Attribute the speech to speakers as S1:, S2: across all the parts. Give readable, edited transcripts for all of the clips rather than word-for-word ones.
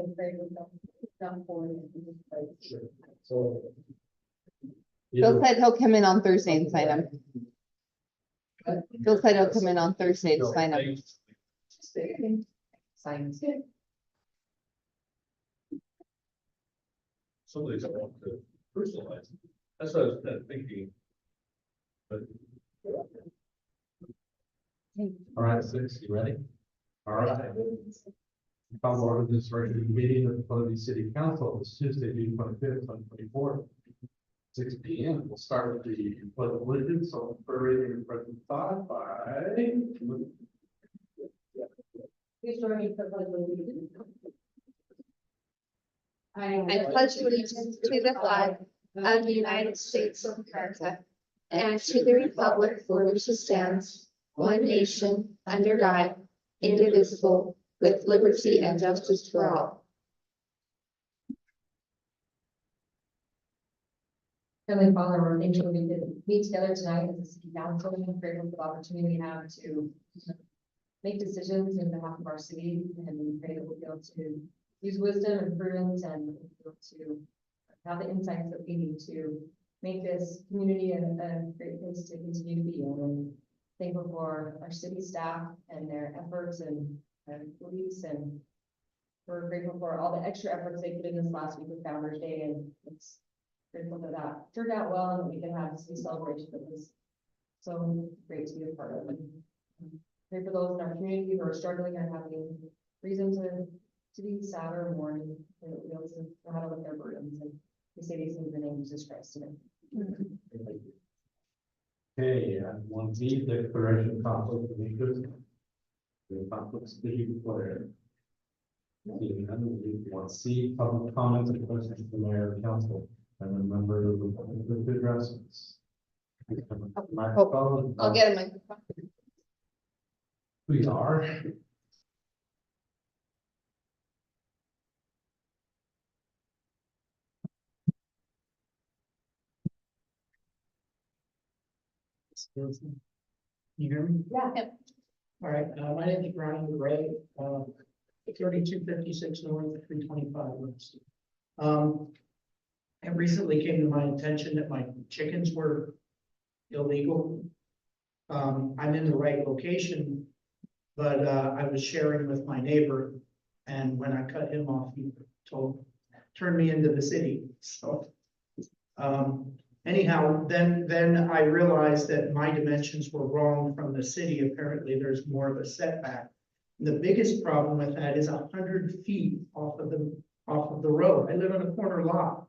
S1: in favor of dump board in this place.
S2: Sure. So.
S3: Bill said he'll come in on Thursday and sign them. Bill said he'll come in on Thursday to sign them.
S1: Signs.
S2: Somebody's want to personalize it. That's what I was kind of thinking. But.
S4: All right, 6, you ready? All right. Come order this regular meeting of the Columbia City Council this Tuesday, June 25th, 2024. 6 p.m. We'll start with the pledge of allegiance. So for reading and President thought by.
S1: Please join me for the pledge of allegiance.
S5: I pledge allegiance to the flag of the United States of America and to the republic for which it stands, one nation, under God, indivisible, with liberty and justice for all.
S1: Heavenly Father, we're thankful we could meet together tonight as a city council. I'm grateful for the opportunity we have to make decisions in behalf of our city, and we pray that we'll be able to use wisdom and prudence and be able to have the insights that we need to make this community a great place to continue to be in. And thankful for our city staff and their efforts and police, and we're grateful for all the extra efforts they put in this last week with Founders Day, and it's grateful that that turned out well and that we can have this celebration that was so great to be a part of. And pray for those in our community who are struggling or having reason to be sad or mourn, and that we also know how to lift their burdens. And we say these things in the name of Jesus Christ today.
S4: Okay, and 1B, declaration of conflict of interest. The conflicts to be declared. Seeing none, we'll move to 1C, public comments and questions from the mayor and council. And remember the addresses. Microphone.
S3: I'll get a microphone.
S4: We are.
S6: You hear me?
S1: Yeah.
S6: All right, my name is Brian Gray, 3256 North, 325 West. It recently came to my attention that my chickens were illegal. I'm in the right location, but I was sharing with my neighbor, and when I cut him off, he turned me into the city. So anyhow, then I realized that my dimensions were wrong from the city. Apparently, there's more of a setback. And the biggest problem with that is 100 feet off of the road. I live on a corner lot.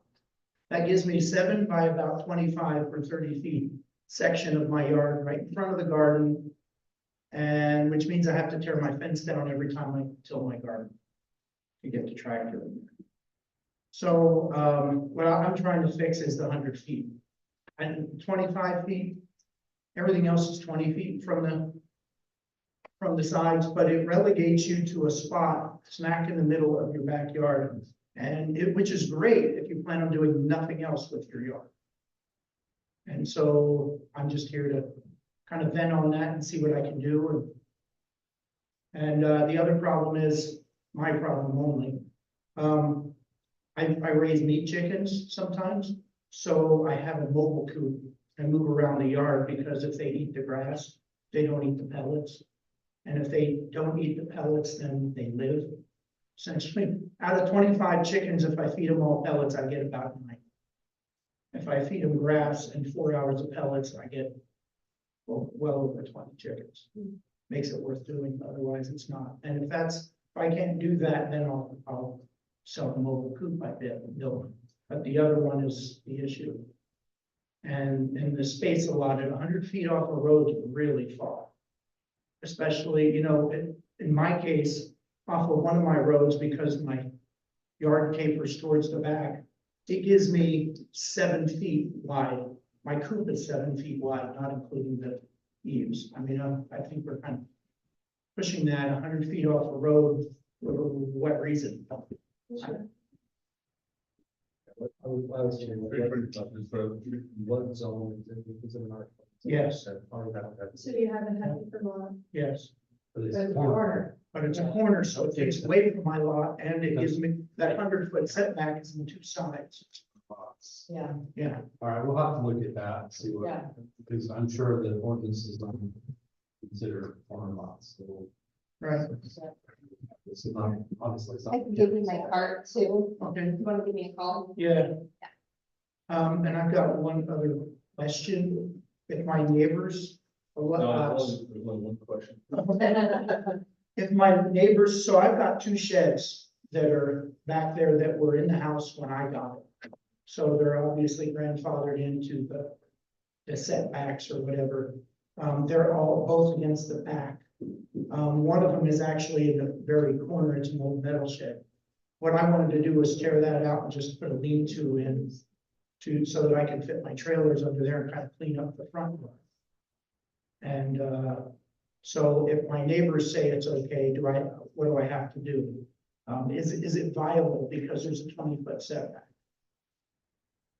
S6: That gives me 7 by about 25 or 30 feet section of my yard right in front of the garden, and which means I have to tear my fence down every time I till my garden to get the tractor in there. So what I'm trying to fix is the 100 feet. And 25 feet, everything else is 20 feet from the sides, but it relegates you to a spot smack in the middle of your backyard, and which is great if you plan on doing nothing else with your yard. And so I'm just here to kind of vent on that and see what I can do. And the other problem is my problem only. I raise meat chickens sometimes. So I have a mobile coop and move around the yard, because if they eat the grass, they don't eat the pellets. And if they don't eat the pellets, then they live. Essentially, out of 25 chickens, if I feed them all pellets, I get about 9. If I feed them grass and 4 hours of pellets, I get well over 20 chickens. Makes it worth doing, otherwise it's not. And if I can't do that, then I'll sell the mobile coop I built. But the other one is the issue. And the space allotted, 100 feet off a road is really far. Especially, you know, in my case, off of one of my roads, because my yard tapers towards the back, it gives me 7 feet wide. My coop is 7 feet wide, not including the eaves. I mean, I think we're kind of pushing that 100 feet off a road for what reason?
S2: I was what zone is in our.
S6: Yes.
S1: So you haven't had it for long.
S6: Yes.
S4: But it's
S1: There's a
S4: corner.
S1: corner.
S6: but it's a corner, so it takes away from my lot and it gives me, that 100-foot setback is on two sides.
S1: Yeah,
S6: Yeah,
S4: All right, we'll have to look at that, and see what,
S1: yeah.
S4: because I'm sure the ordinances don't consider corner lots, so.
S6: right,
S4: This is not, obviously.
S3: I can give you my card too.
S6: okay,
S3: You wanna give me a call?
S6: yeah. And I've got one other question. If my neighbors,
S2: There's only one question.
S6: if my neighbors, so I've got two sheds that are back there that were in the house when I got it. So they're obviously grandfathered into the setbacks or whatever. They're all both against the back. One of them is actually in the very corner, it's an old metal shed. What I wanted to do was tear that out and just put a lean-to in so that I can fit my trailers under there and kind of clean up the front yard. And, so if my neighbors say it's okay, what do I have to do? Is it viable because there's a 20-foot setback?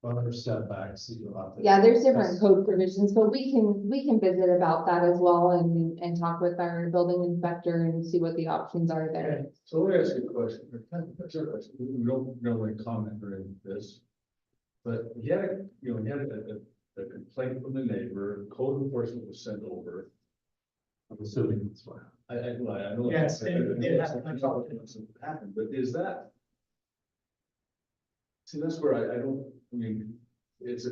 S4: Other setbacks, that you'll have to.
S3: Yeah, there's different code provisions, but we can visit about that as well and talk with our building inspector and see what the options are there.
S2: So let me ask you a question, or kind of a question. We don't really comment during this. But he had a complaint from the neighbor, code enforcement was sent over.
S4: I'm assuming that's why.
S2: I know.
S6: Yes,
S2: I know what's happened, but is that? See, that's where I don't, I mean, it's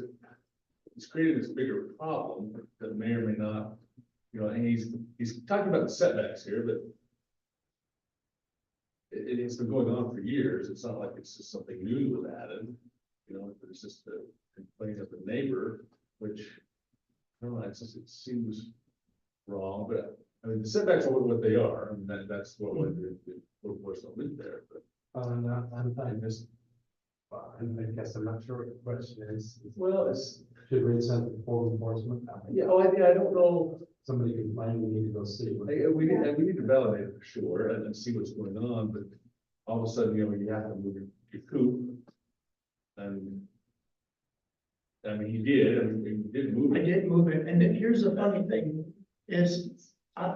S2: created this bigger problem that may or may not, and he's talking about the setbacks here, but it's been going on for years. It's not like it's just something new that was added. It's just a complaint of the neighbor, which, I don't know, it seems wrong, but I mean, the setbacks are what they are, and that's what the workforce don't live there, but.
S4: I guess I'm not sure what the question is.
S2: Well,
S4: Should we send the code enforcement?
S2: I don't know.
S4: Somebody complained, we need to go see.
S2: We need to validate it for sure and see what's going on, but all of a sudden, you have to move your coop. And I mean, he did move
S6: I
S2: it.
S6: did move it, and then here's the funny thing, is,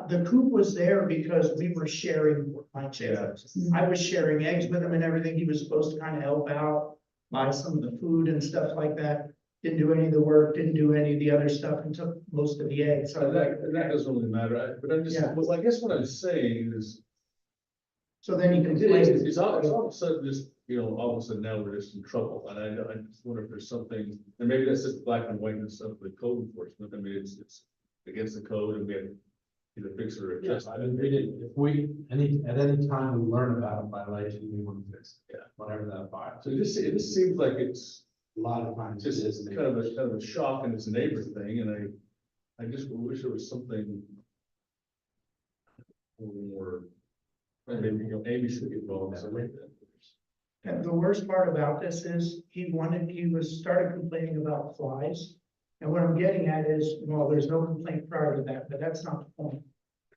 S6: the coop was there because we were sharing my chickens. I was sharing eggs with him and everything, he was supposed to kind of help out, buy some of the food and stuff like that. Didn't do any of the work, didn't do any of the other stuff, and took most of the eggs,
S2: So
S6: so
S2: that doesn't really matter, but I'm just,
S6: Yeah.
S2: well, I guess what I'm saying is,
S6: so then he
S2: it's
S6: complained.
S2: all of a sudden just, all of a sudden now we're just in trouble, and I just wonder if there's something, and maybe that's just black and whiteness of the code enforcement. I mean, it's against the code, and we have to either fix it or adjust.
S4: I mean, at any time we learn about a violation, we want to fix it.
S2: Yeah.
S4: Whatever that violation.
S2: So it just seems like it's
S4: A lot of times.
S2: just
S4: it is
S2: kind of a shock, and it's a neighbor thing, and I just wish there was something a little more, maybe, Amy should get involved in something like that.
S6: And the worst part about this is, he started complaining about flies. And what I'm getting at is, well, there's no complaint prior to that, but that's not the point.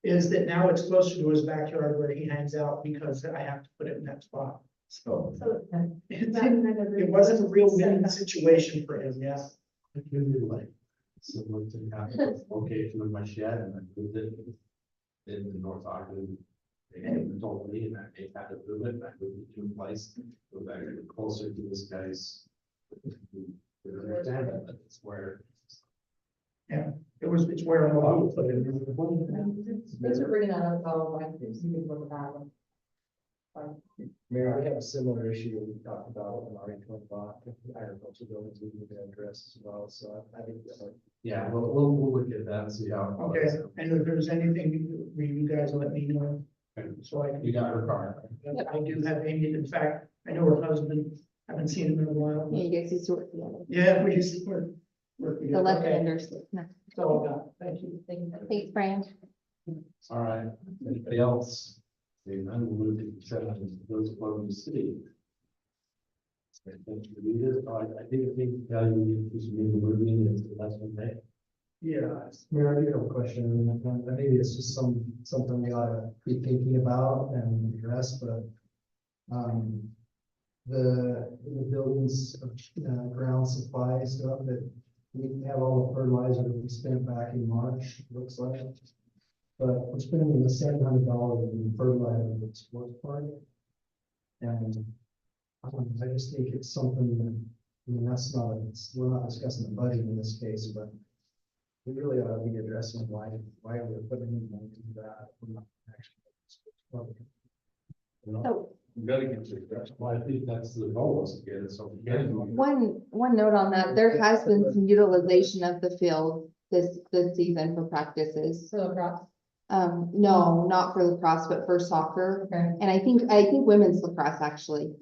S6: Is that now it's closer to his backyard where he hangs out because I have to put it in that spot. So it wasn't a real winning situation for him, yeah.
S4: It can be like, similar to the location of my shed, and I moved it in the North Ogden. They told me, and I had to move it, and I moved it to a place, go back closer to this guy's. Understand it, but it's where.
S6: It's where I'm allowed to put it.
S1: Thanks for bringing that up, though, like, you can look at that one.
S7: Mayor, we have a similar issue that we talked about in our income block, agricultural buildings we need to address as well, so I think.
S4: Yeah, we'll look at that and see how. it
S6: Okay,
S4: goes.
S6: and if there's anything, you guys let me know. So I
S4: You
S6: can,
S4: got her car.
S6: I do have Amy, in fact, I know her husband, haven't seen him in a while.
S3: Yeah, you guys used to work together.
S6: Yeah, we used to work
S3: The
S6: together.
S3: left
S6: Okay,
S3: handers. No.
S6: that's all I got. Thank you.
S3: Thanks, Brian.
S4: All right, anybody else? Seeing none, we'll move to consent items. Those of the city. I think you just need to move in, it's the last one day.
S7: Yeah, Mayor, I do have a question, and maybe it's just something we ought to be thinking about and address, but. The buildings, ground supply stuff that we have all the fertilizer that we spent back in March, looks like. but we're spending the $700 in fertilizer for the sports park. And I just think it's something that, I mean, we're not discussing the budget in this case, but we really ought to be addressing why we're putting in money into that. We're not actually.
S3: So
S2: You gotta get to that.
S4: Well, I think that's the goal, is to get it, so. we can-
S3: one note on that, there has been some utilization of the field this season for practices.
S1: So across,
S3: No, not for lacrosse, but for soccer.
S1: okay.
S3: And I think women's lacrosse actually.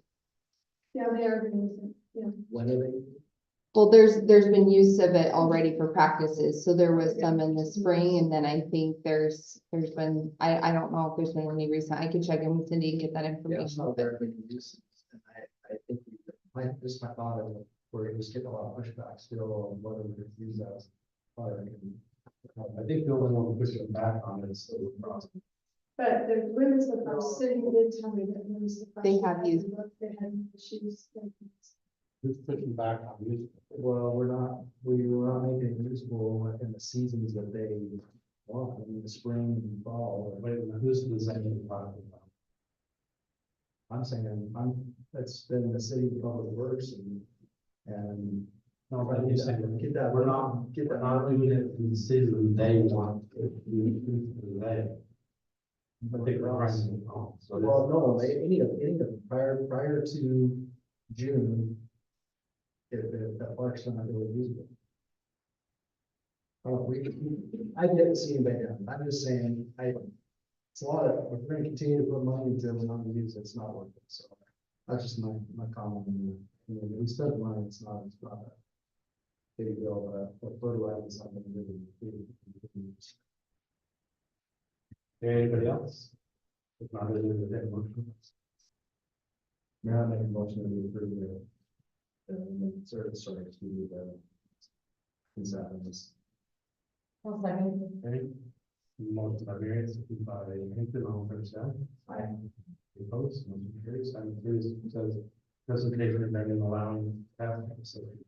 S1: Yeah, they are, yeah.
S7: When are they?
S3: Well, there's been use of it already for practices, so there was some in the spring, and then I think there's been, I don't know if there's been any recent, I can check in with Cindy and get that
S7: Yeah, it's
S3: information.
S7: not very big use. And I think this is my thought of it, we're just getting a lot of pushback still on whether we use that as part of it.
S4: I think the only one pushing back on it is the lacrosse.
S8: But the women's lacrosse city did tell me that women's lacrosse.
S3: They have used-
S8: They had issues.
S4: Who's pushing back on music?
S7: Well, we were not making it usable in the seasons that they want, in the spring and fall.
S4: Wait a minute, who's designing the product?
S7: I'm saying, that's been the city of public works and.
S4: No, but you said,
S7: Get that,
S4: we're not doing it in the season they want, they. But they were running it on, so
S7: Well, no, any of prior to June. If that park's not really usable. I didn't see anybody down, I'm just saying, it's a lot of, we're gonna continue to put money into it, we're not gonna use it, it's not worth it, so. That's just my comment, we spent money, it's not a big deal, but fertilizer is something really.
S4: Anybody else? If not, then we'll take a motion.
S7: May I make a motion to approve sorry, to do the. Consent.
S1: One second.
S4: Okay. Motion by Mary, second by Hampton, all fair side.
S7: Aye.
S4: Opposed, motion carries. Item 3 says presentation regarding allowing housing facility.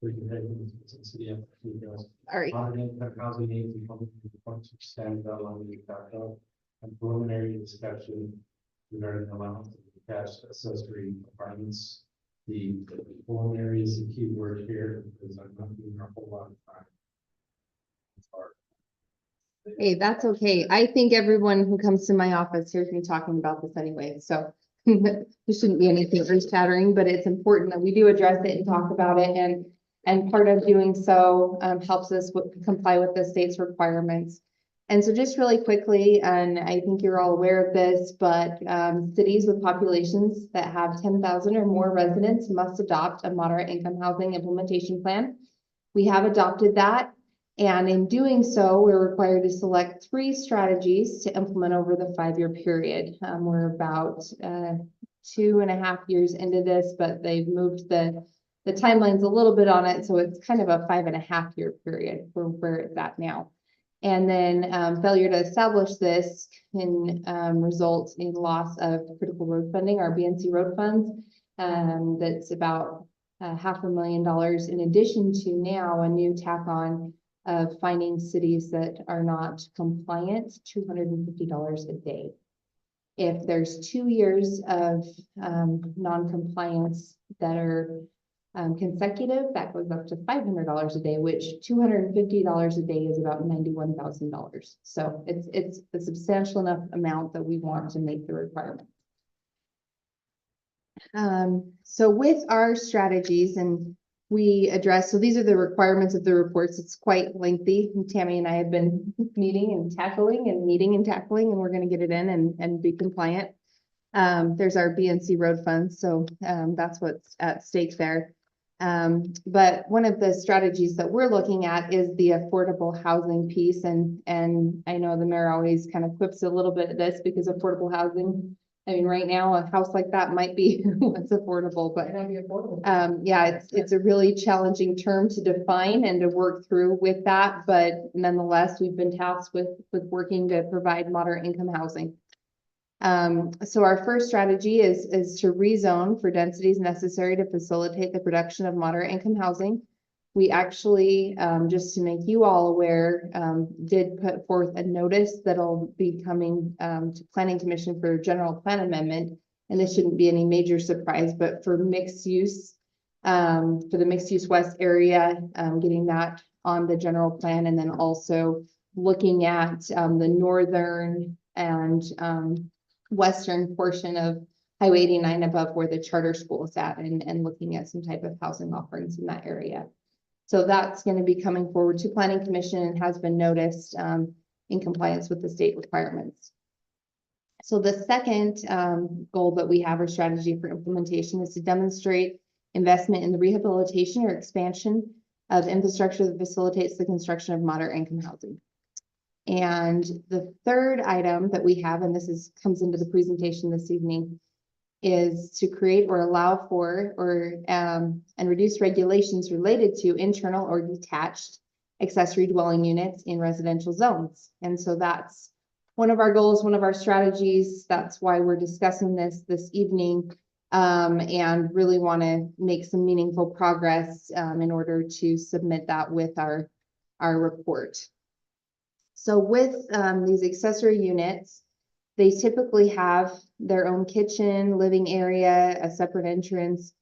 S4: Presentation to the city of details.
S3: All right,
S4: Monitoring of housing needs and public function standards outlined in the capital and preliminary discussion regarding the allowance of attached accessory apartments. The preliminary is the key word here because I'm not doing a whole lot of time.
S3: hey, that's okay. I think everyone who comes to my office hears me talking about this anyway, so there shouldn't be anything earth shattering, but it's important that we do address it and talk about it, and part of doing so helps us comply with the state's requirements. And so just really quickly, and I think you're all aware of this, but cities with populations that have 10,000 or more residents must adopt a moderate income housing implementation plan. We have adopted that. And in doing so, we're required to select 3 strategies to implement over the 5-year period. We're about 2.5 years into this, but they've moved the timelines a little bit on it. So it's kind of a 5.5-year period for where it's at now. And then failure to establish this can result in loss of critical road funding, our BNC road funds. That's about $500,000 in addition to now a new tack on of finding cities that are not compliant, $250 a day. If there's 2 years of non-compliance that are consecutive, that goes up to $500 a day, which $250 a day is about $91,000. So it's a substantial enough amount that we want to make the requirement. So with our strategies, and we address, so these are the requirements of the reports. It's quite lengthy. And Tammy and I have been meeting and tackling, and we're going to get it in and be compliant. There's our BNC road funds. So that's what's at stake there. But one of the strategies that we're looking at is the affordable housing piece. And I know the mayor always kind of quips a little bit at this because affordable housing, I mean, right now, a house like that might be what's affordable, but
S1: Might not be affordable.
S3: yeah, it's a really challenging term to define and to work through with that. But nonetheless, we've been tasked with working to provide moderate income housing. So our first strategy is to rezone for densities necessary to facilitate the production of moderate income housing. we actually, just to make you all aware, did put forth a notice that'll be coming, to Planning Commission for general plan amendment. And this shouldn't be any major surprise, but for mixed use, for the mixed use west area, getting that on the general plan, and then also looking at, the northern and, western portion of Highway 89 above where the charter school is at, and looking at some type of housing offerings in that area. So that's going to be coming forward to Planning Commission and has been noticed, in compliance with the state requirements. So the second, goal that we have, or strategy for implementation, is to demonstrate investment in the rehabilitation or expansion of infrastructure that facilitates the construction of moderate income housing. And the third item that we have, and this comes into the presentation this evening, is to create or allow for, or and reduce regulations related to internal or detached accessory dwelling units in residential zones. And so that's one of our goals, one of our strategies. That's why we're discussing this evening, and really want to make some meaningful progress, in order to submit that with our report. So with, these accessory units, they typically have their own kitchen, living area, a separate entrance.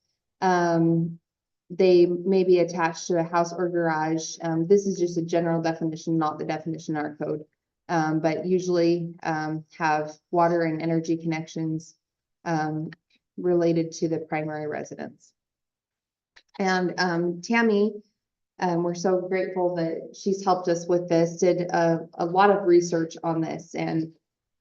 S3: They may be attached to a house or garage. This is just a general definition, not the definition in our code. But usually, have water and energy connections, related to the primary residence. And, Tammy, we're so grateful that she's helped us with this, did a lot of research on this, and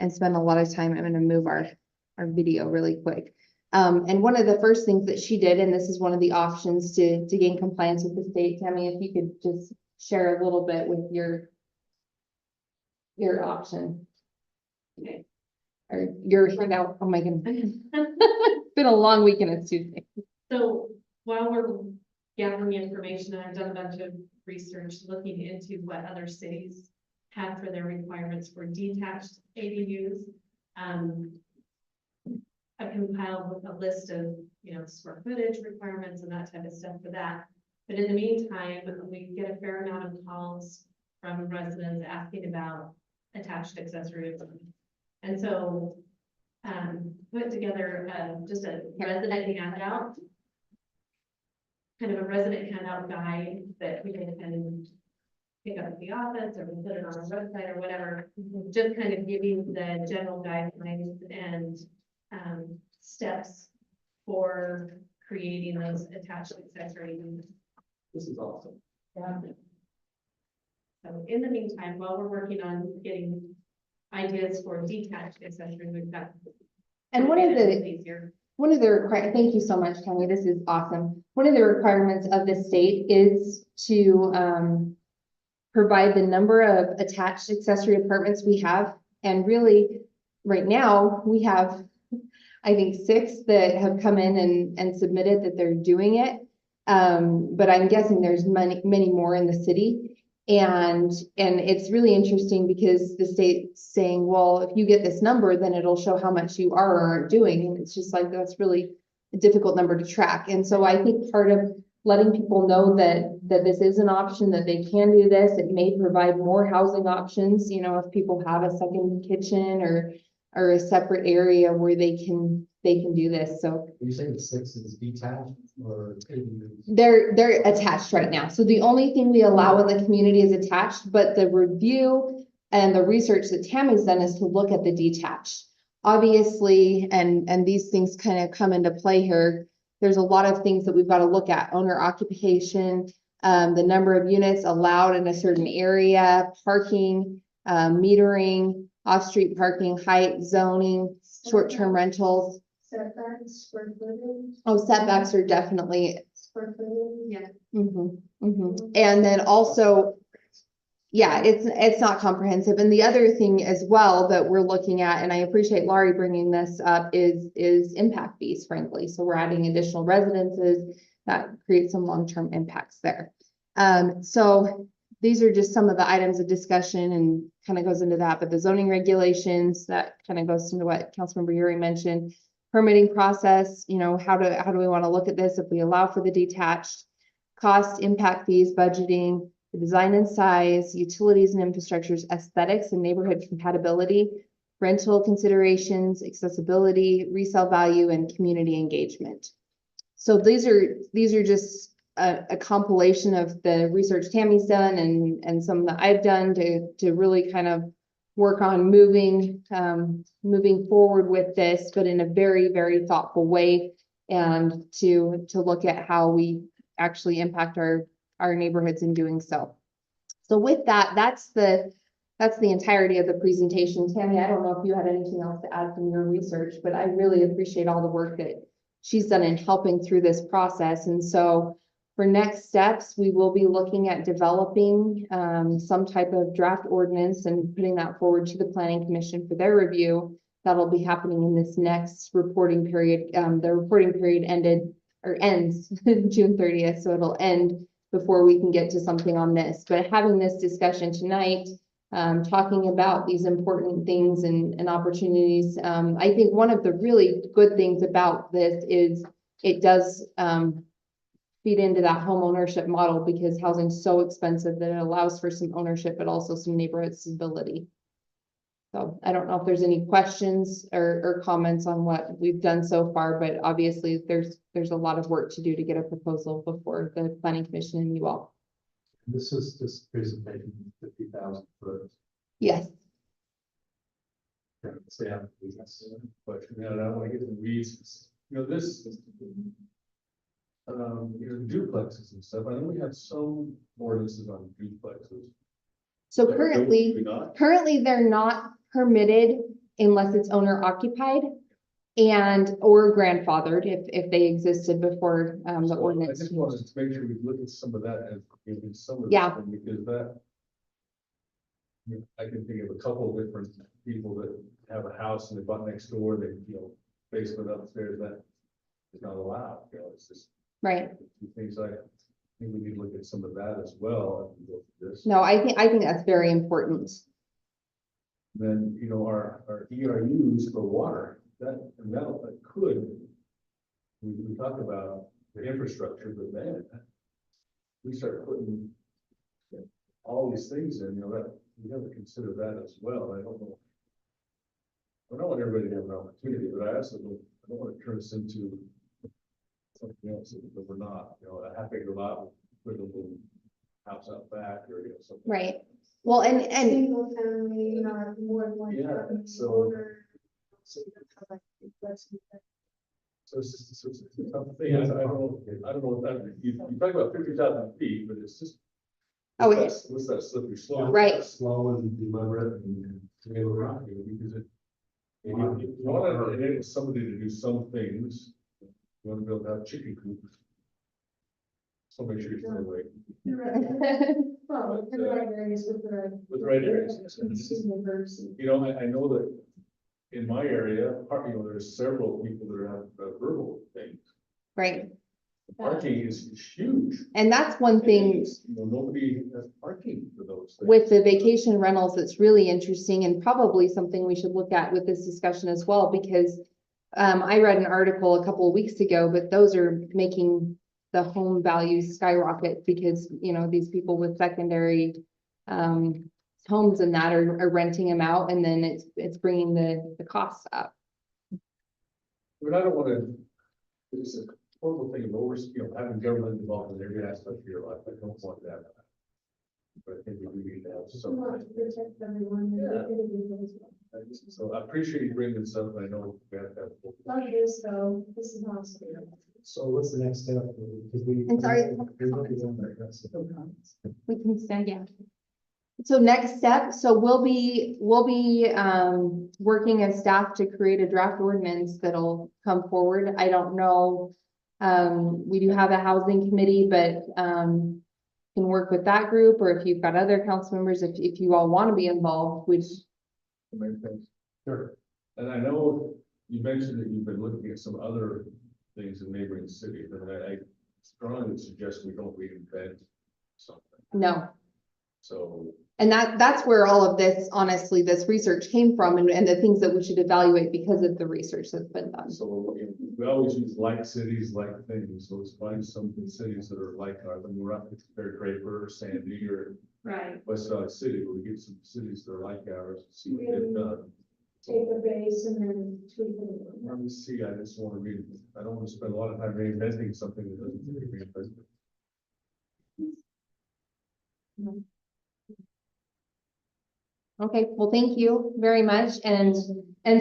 S3: spend a lot of time. I'm going to move our video really quick. And one of the first things that she did, and this is one of the options to gain compliance with the state, Tammy, if you could just share a little bit with your option. Okay. Or your handout. Oh my goodness. It's been a long weekend. It's Tuesday.
S9: So while we're gathering information, I've done a bunch of research looking into what other cities have for their requirements for detached ADUs. I've compiled a list of, square footage requirements and that type of stuff for that. But in the meantime, we get a fair amount of calls from residents asking about attached accessory apartments. And so, put together just a resident handout, kind of a resident handout guide that we can pick up at the office, or we put it on our website or whatever, just kind of giving the general guidelines and steps for creating those attached accessory units.
S2: This is awesome.
S9: Yeah. So in the meantime, while we're working on getting ideas for detached accessory, we've got.
S3: And one of the thank you so much, Tammy. This is awesome. One of the requirements of the state is to provide the number of attached accessory apartments we have. And really, right now, we have, I think, 6 that have come in and submitted that they're doing it. But I'm guessing there's many more in the city. And it's really interesting because the state's saying, well, if you get this number, then it'll show how much you are or aren't doing. And it's just like, that's really a difficult number to track. And so I think part of letting people know that this is an option, that they can do this, it may provide more housing options, if people have a second kitchen or a separate area where they can do this. So
S7: You say the 6 is detached or?
S3: they're attached right now. So the only thing we allow in the community is attached, but the review and the research that Tammy's done is to look at the detached. Obviously, and these things kind of come into play here. There's a lot of things that we've got to look at: owner occupation, the number of units allowed in a certain area, parking, metering, off-street parking, height, zoning, short-term rentals.
S8: Setbacks, square footage,
S3: Oh, setbacks are definitely,
S8: square footage.
S9: Yeah.
S3: And then also, yeah, it's not comprehensive. And the other thing as well that we're looking at, and I appreciate Laurie bringing this up, is impact fees, frankly. So we're adding additional residences that create some long-term impacts there. So these are just some of the items of discussion and kind of goes into that, but the zoning regulations, that kind of goes into what Councilmember Uri mentioned. Permitting process, how do we want to look at this if we allow for the detached? cost, impact fees, budgeting, the design and size, utilities and infrastructures, aesthetics and neighborhood compatibility, rental considerations, accessibility, resale value, and community engagement. So these are just a compilation of the research Tammy's done and some that I've done to really kind of work on moving forward with this, but in a very, very thoughtful way, and to look at how we actually impact our neighborhoods in doing so. So with that, that's the entirety of the presentation. Tammy, I don't know if you had anything else to add from your research, but I really appreciate all the work that she's done in helping through this process. And so for next steps, we will be looking at developing some type of draft ordinance and putting that forward to the Planning Commission for their review. That'll be happening in this next reporting period. The reporting period ends June 30th, so it'll end before we can get to something on this. But having this discussion tonight, talking about these important things and opportunities, I think one of the really good things about this is it does feed into that home ownership model, because housing's so expensive that it allows for some ownership, but also some neighborhood stability. So I don't know if there's any questions or comments on what we've done so far, but obviously there's a lot of work to do to get a proposal before the Planning Commission and you all.
S4: This is just presentation, 50,000 foot.
S3: Yes.
S4: Yeah,
S2: But, you know, I don't want to get in the weeds, you know, this. You know, duplexes and stuff, I know we have some ordinances on duplexes.
S3: So
S2: But
S3: currently,
S2: do we not?
S3: they're not permitted unless it's owner occupied and or grandfathered if they existed before the
S2: So I
S3: ordinance.
S2: just wanted to make sure we look at some of that and in some of
S3: Yeah.
S2: this, because that. You know, I can think of a couple of different people that have a house and they bought next door, they, you know, basement upstairs, that is not allowed, you know, it's just.
S3: Right.
S2: Things I think we need to look at some of that as well. As we go through this.
S3: No, I think that's very important.
S2: Then, you know, our ERUs for water, that could. We talk about the infrastructure, but then. We start putting. You know, all these things in, you know, that we have to consider that as well. I don't know. I don't want everybody to have an opportunity, but I also don't want to turn this into. Something else that we're not, you know, a half acre lot with a little house out back or, you know, something.
S3: Right. Well, and
S8: Single family, not more than one.
S2: Yeah,
S8: apartment
S2: so-
S8: order. So you have like less than that.
S2: So it's just, it's a tough thing. I don't know what that, you talk about 50,000 feet, but it's just.
S3: Oh,
S2: What's that slippery slope?
S3: Right.
S4: Slow and deliberate and
S2: To be able to rock you, because it. You want to enable somebody to do some things. You want to be able to have chicken coops. So make sure you're still awake.
S8: You're right. Well, in the right areas with
S2: With the right areas.
S8: Seasonal birds and-
S2: You know, I know that in my area, you know, there's several people that have verbal things.
S3: right.
S2: Parking is huge.
S3: And that's one thing.
S2: You know, nobody has parking for those things.
S3: With the vacation rentals, it's really interesting and probably something we should look at with this discussion as well, because I read an article a couple of weeks ago, but those are making the home values skyrocket because, you know, these people with secondary homes and that are renting them out, and then it's bringing the costs up.
S2: But I don't want to, it's a horrible thing of having government involved in every aspect of your life. I don't want that. But I think we need to have
S8: We
S2: some.
S8: want to protect everyone and
S2: Yeah.
S8: individuals.
S2: So I appreciate you bringing this up. I know we have to have.
S8: Love this though, this is awesome.
S7: So what's the next step? Because we.
S3: I'm sorry. We can stand, yeah. So next step, so we'll be working as staff to create a draft ordinance that'll come forward. I don't know. We do have a housing committee, but can work with that group, or if you've got other council members, if you all want to be involved, which.
S2: Sure. And I know you mentioned that you've been looking at some other things in neighboring cities, and I strongly suggest we don't reinvent something.
S3: No,
S2: So,
S3: And that's where all of this, honestly, this research came from and the things that we should evaluate because of the research that's been done.
S2: so we always use like cities, like things, so let's find some cities that are like ours, and we're not compared Draper or Sandy or
S9: Right.
S2: West Valley City, but we get some cities that are like ours, and see what they've done.
S8: Take a base and then tweak it.
S2: Let me see, I just want to read, I don't want to spend a lot of time reinventing something that doesn't need to be reinvented.
S3: Okay, well, thank you very much. And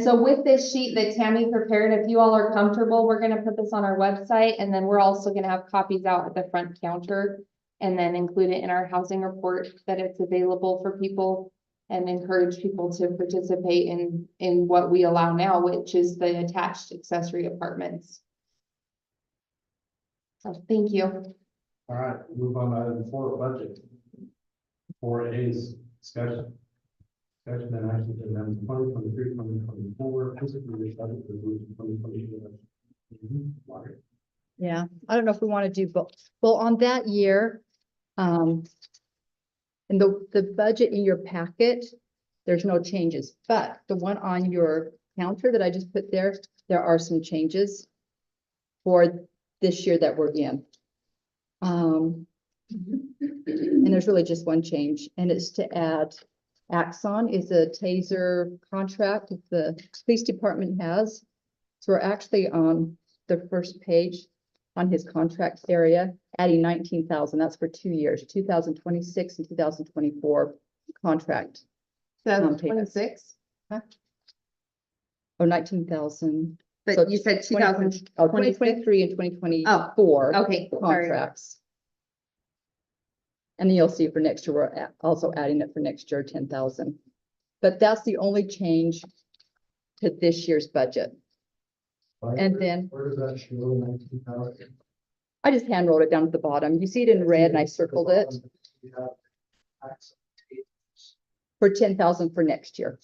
S3: so with this sheet that Tammy prepared, if you all are comfortable, we're gonna put this on our website, and then we're also gonna have copies out at the front counter and then include it in our housing report that it's available for people and encourage people to participate in what we allow now, which is the attached accessory apartments. So thank you.
S4: All right, move on to item 4, budget. 4A is discussion. Discussion and action to amend 2023-2024 fiscal year budget resolution 2022. Margaret?
S10: Yeah, I don't know if we want to do both. Well, on that year, and the budget in your packet, there's no changes, but the one on your counter that I just put there are some changes for this year that we're in. And there's really just one change, and it's to add Axon is a taser contract that the police department has. So we're actually on the first page on his contract area, adding 19,000. That's for 2 years, 2026 and 2024 contract.
S3: 2026,
S10: Or 19,000. So
S3: but you said 2000.
S10: 2023 and 2024
S3: Okay, sorry.
S10: contracts. And then you'll see for next year, we're also adding it for next year, 10,000. But that's the only change to this year's budget. And then
S7: Where does that show 19,000?
S10: I just hand wrote it down at the bottom. You see it in red and I circled it
S7: We have access to
S10: for 10,000 for next year.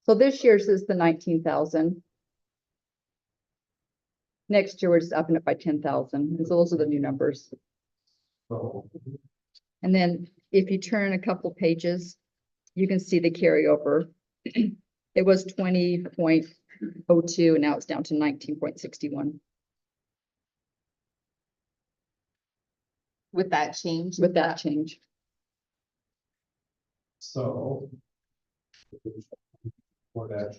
S10: So this year's is the 19,000. Next year, we're just upping it by 10,000. And so those are the new numbers.
S4: So,
S10: And then if you turn a couple pages, you can see the carryover. It was 20.02 and now it's down to 19.61
S3: With that change.
S10: with that change.
S4: so. For that.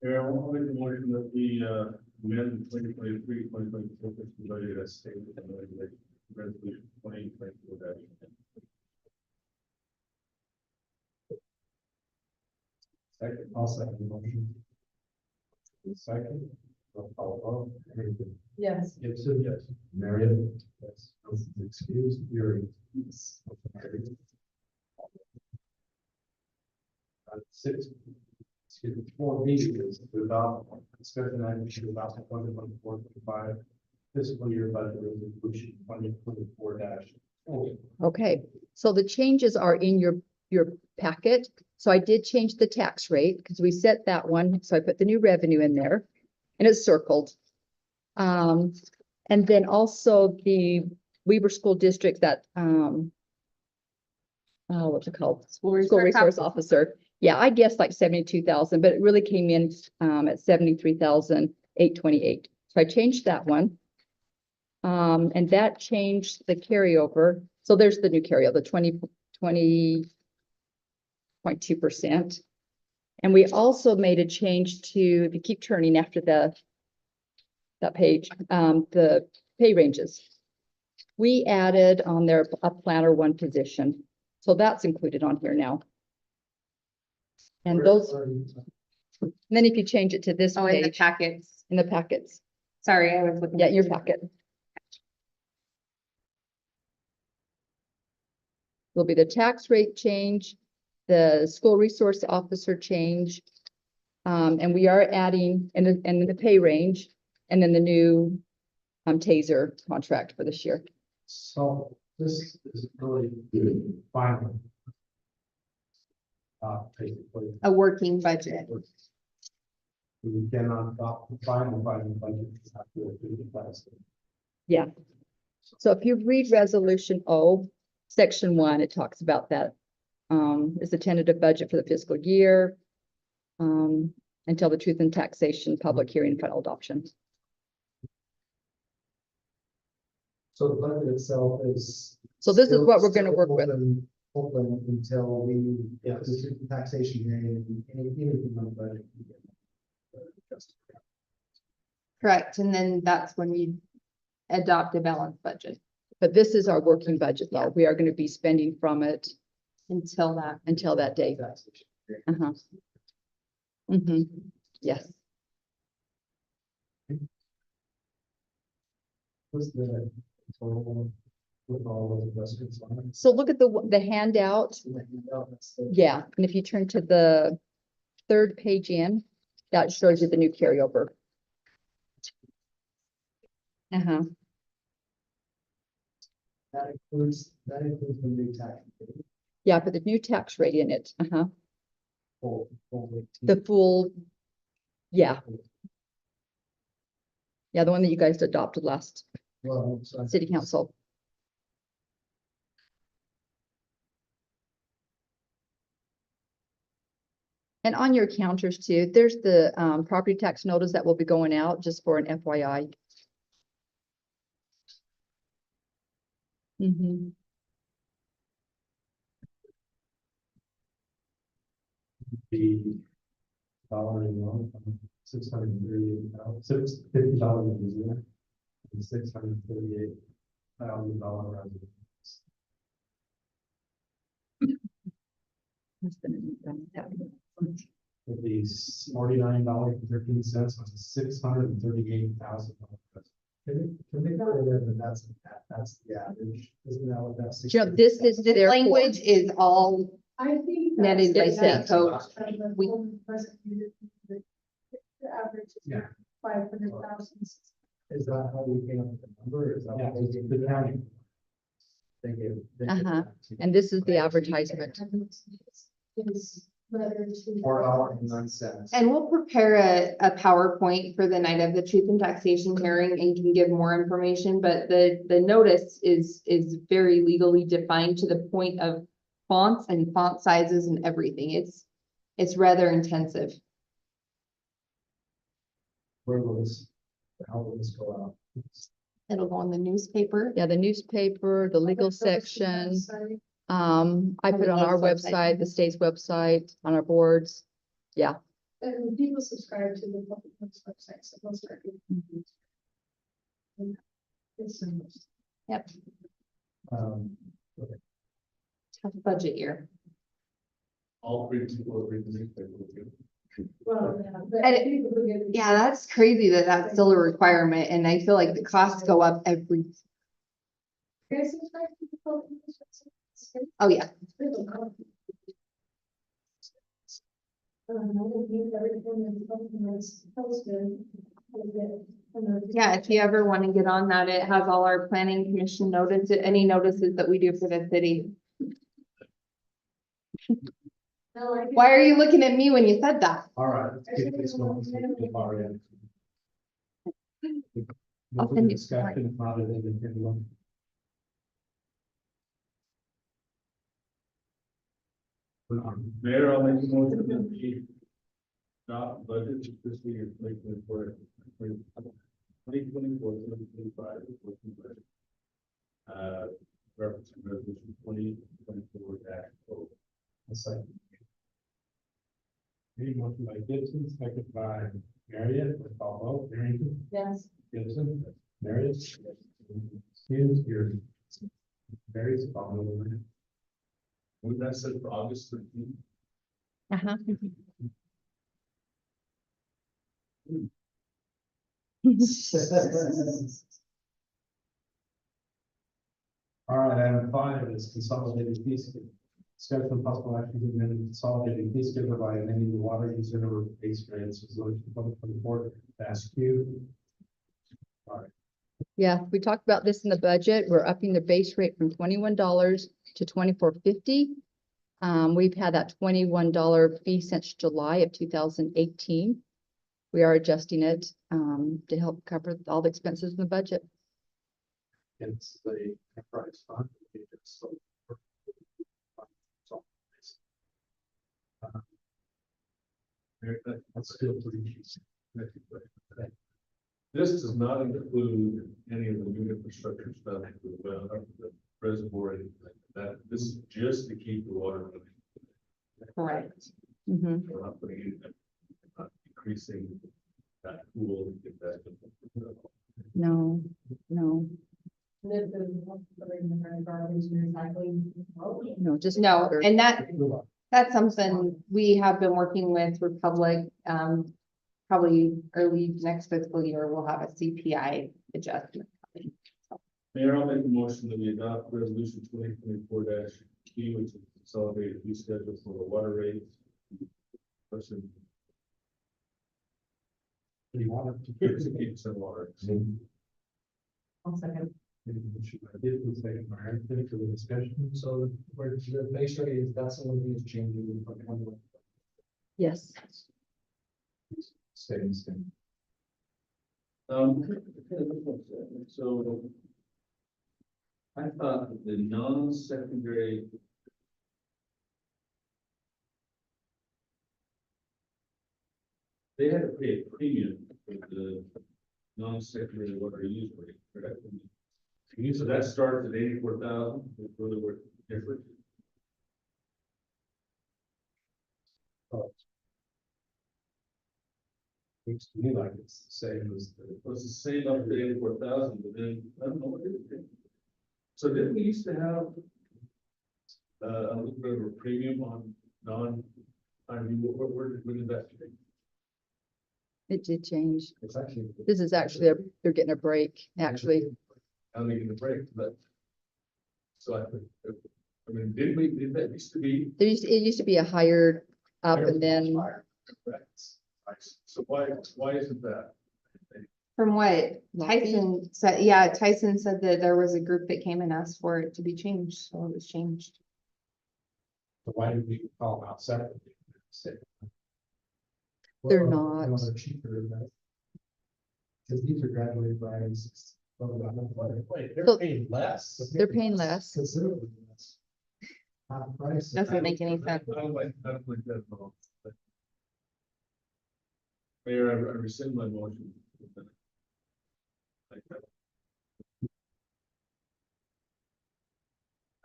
S2: Yeah, I want to make a motion that we, amend 2023-2024 fiscal budget as stated in the resolution 2024.
S4: Second, I'll second the motion. Second, roll call vote.
S8: Yes.
S4: Gibson, yes. Marion? Yes. Excused, Fury? Yes. 6, excuse me, 4B is to adopt discussion item to adopt the 2024-25 fiscal year budget resolution 2024-4.
S10: Okay, so the changes are in your packet. So I did change the tax rate because we set that one. So I put the new revenue in there and it's circled. And then also the Weber School District that, what's it called? School Resource Officer. Yeah, I guessed like 72,000, but it really came in at 73,828. So I changed that one. And that changed the carryover. So there's the new carryover, the 20.2%. And we also made a change to, if you keep turning after that page, the pay ranges. We added on there a planner 1 position. So that's included on here now. And those, and then if you change it to this
S3: Oh, in the
S10: page,
S3: packets.
S10: in the packets,
S3: Sorry, I was looking.
S10: yeah,
S3: at
S10: your packet. Will be the tax rate change, the school resource officer change. And we are adding, and the pay range, and then the new taser contract for this year.
S4: So this is really final. Basically,
S3: A working budget.
S4: we cannot adopt the final budget. We have to do the last.
S10: Yeah. So if you read Resolution O, Section 1, it talks about that. Is the tentative budget for the fiscal year. Until the truth and taxation, public hearing, final adoption.
S7: So the budget itself is.
S10: So this is
S7: still-
S10: what we're gonna
S7: still
S10: work with.
S7: Open until we, the taxation hearing, and anything on the budget.
S3: Correct, and then that's when you adopt a balanced budget
S10: But this is our working budget, though. We are gonna be spending from it
S3: until that.
S10: until that date.
S7: Taxation hearing.
S10: Uh-huh. Mm-hmm, yes.
S7: What's the total with all those investments on it?
S10: So look at the handout.
S7: That's the-
S10: Yeah, and if you turn to the third page in, that shows you the new carryover. Uh-huh,
S7: That includes the new tax. rate,
S10: yeah, but the new tax rate in it, uh-huh,
S7: full 18.
S10: the full, yeah. Yeah, the one that you guys adopted last
S7: Well, so
S10: city council. And on your counters too, there's the property tax notice that will be going out just for an FYI. Mhm.
S4: The dollar in one, $638,000, $50 in Missouri, and $638,000 residents.
S10: That's the new one, that one.
S4: With the $49.13 was $638,000.
S7: Can they go there, but that's the average, isn't that what that's?
S10: You know, this is
S3: This
S10: their
S3: language is all
S8: I think.
S3: netted by
S10: It
S3: state
S10: says-
S3: code. We-
S8: The average is
S4: Yeah.
S8: 500,000.
S7: Is that how we came up with the number? or Is that?
S4: Yeah,
S7: what they
S4: it's
S7: gave
S4: the
S7: you?
S4: county.
S7: They gave.
S10: Uh-huh. And this is the advertisement.
S8: Is letter to.
S4: $4.09.
S3: And we'll prepare a PowerPoint for the night of the truth and taxation hearing and can give more information, but the notice is very legally defined to the point of fonts and font sizes and everything. It's rather intensive.
S7: Where will this, how will this go out?
S3: It'll go in the newspaper.
S10: Yeah, the newspaper, the legal section. I put it on our website, the state's website, on our boards. Yeah.
S8: And people subscribe to the public works website, so those are. It's.
S3: Yep,
S7: Um,
S3: tough budget year.
S2: All three people are reading the newspaper with you.
S8: Well, yeah, but
S3: And it-
S8: people who get.
S3: Yeah, that's crazy that that's still a requirement, and I feel like the costs go up every,
S8: Guys subscribe to the public works website.
S3: oh yeah.
S8: I don't think everything that's something that's posted. will get a notification.
S3: Yeah, if you ever want to get on that, it has all our planning commission notice, any notices that we do for the city.
S8: No, I
S3: Why are you looking at me when you said that?
S4: All right, let's get this going. So we can fire in.
S3: I'll
S4: Open
S3: send you-
S4: discussion, if not, then anyone.
S2: Mayor, I'll make a motion that we adopt budget this year, making for 2024, 2025, working budget. Referencing resolution 2024-0.
S4: A second. Okay, motion by Gibson, second by Marriott, with call vote, Barrington,
S8: Yes.
S4: Gibson, Marriott. Hughes, here. Barry's call vote.
S2: Would that set for August 13th?
S10: Uh-huh.
S4: All right, item 5 is consolidated fee schedule. Discussion of possible action to amend the consolidated fee schedule by amending the water user base rates, resolution 2024-Q.
S10: Yeah, we talked about this in the budget. We're upping the base rate from $21 to $24.50. We've had that $21 fee since July of 2018. We are adjusting it to help cover all the expenses in the budget.
S4: It's the enterprise fund. We just sold for- That's still pretty easy.
S2: This does not include any of the new infrastructure stuff, the reservoir, anything like that. This is just to keep the water moving.
S3: Correct.
S10: Mhm.
S2: We're not putting in, not increasing that pool. Investment.
S10: No, no,
S1: Garbage and recycling.
S10: no, just
S3: No,
S10: water.
S3: and that's something we have been working with Republic, probably early next fiscal year, we'll have a CPI adjustment coming.
S2: Mayor, I'll make a motion that we adopt resolution 2024-Q, which is consolidated fee schedule for the water rates. Person.
S4: You want to
S2: Keep some water.
S1: I'll second.
S4: I did the second, Myron, finish for the discussion.
S7: So where the base rate is, that's the one that is changing.
S10: Yes,
S4: Stay the same.
S2: So. I thought that the non-secondary. They had to pay a premium for the non-secondary water use rate, correct? So that starts at 84,000, before they were different.
S4: Looks to me like it's the same as the.
S2: It was the same up to 84,000, but then, I don't know what it is. So didn't we used to have a little bit of a premium on where did that change?
S10: it did change.
S4: It's actually.
S10: This is actually, they're getting a break, actually.
S2: How they get the break, but. So I mean, did that used to be?
S10: It used to be a higher up and then,
S2: Correct. So why isn't that?
S3: From what Tyson said, yeah, Tyson said that there was a group that came and asked for it to be changed, so it was changed.
S4: So why did we call them out separately?
S10: They're
S7: Well,
S10: not.
S7: they're cheaper, right? Because these are graduated by.
S4: Wait,
S10: So-
S4: they're paying less.
S10: they're paying less.
S7: Considerably less. Half price.
S3: Doesn't make any sense.
S2: I don't like that at all. But- Mayor, I rescind my motion.